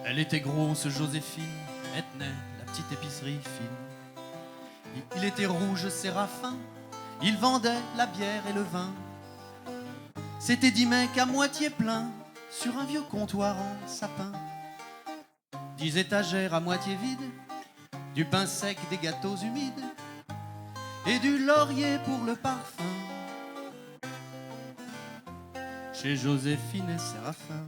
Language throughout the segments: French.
Elle était grosse, Joséphine, elle tenait la petite épicerie fine. Il était rouge, Séraphin, il vendait la bière et le vin. C'était 10 mecs à moitié plein sur un vieux comptoir en sapin. 10 étagères à moitié vides, du pain sec, des gâteaux humides et du laurier pour le parfum. Chez Joséphine et Séraphin,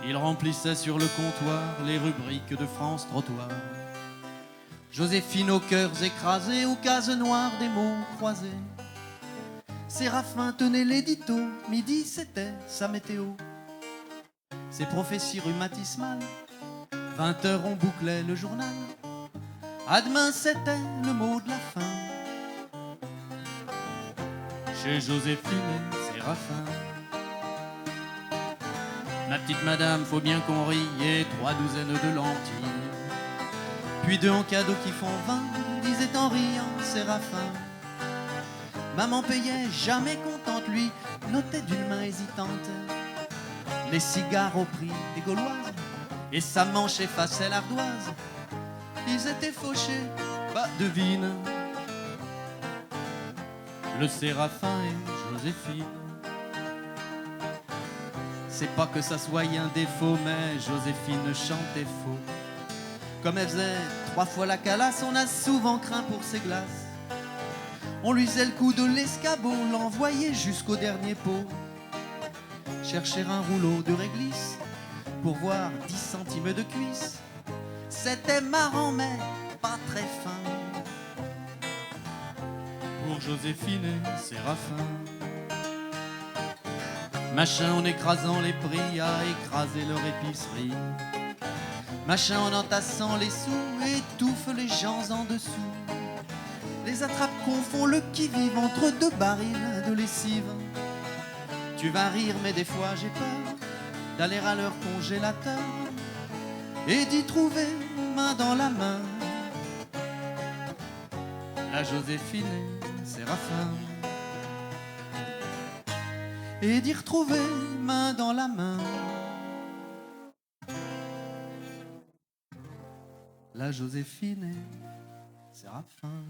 il remplissait sur le comptoir les rubriques de France Trottoir. Joséphine aux cœurs écrasés, aux cases noires des mots croisés. Séraphin tenait l'édito, midi c'était sa météo. Ses prophéties rhumatismales, 20h on bouclait le journal. À demain c'était le mot de la fin. Chez Joséphine et Séraphin, ma petite madame, faut bien qu'on rie, et 3 douzaines de lentilles. Puis 2 en cadeaux qui font 20, disait en riant Séraphin. Maman payait, jamais contente, lui notait d'une main hésitante les cigares au prix des Gauloises, et sa manche effaçait l'ardoise. Ils étaient fauchés, bah devine, le Séraphin et Joséphine. C'est pas que ça soit un défaut, mais Joséphine chantait faux. Comme elle faisait 3 fois la calasse, on a souvent craint pour ses glaces. On lui faisait le coup de l'escabeau, l'envoyait jusqu'au dernier pot. Chercher un rouleau de réglisse pour voir 10 centimes de cuisse, c'était marrant mais pas très fin. Pour Joséphine et Séraphin, machin en écrasant les prix à écraser leur épicerie. Machin en entassant les sous étouffe les gens en dessous. Les attrape confond le qui-vive entre 2 barils de lessive. Tu vas rire mais des fois j'ai peur d'aller à leur congélateur et d'y trouver main dans la main la Joséphine et Séraphin, et d'y retrouver main dans la main la Joséphine et Séraphin.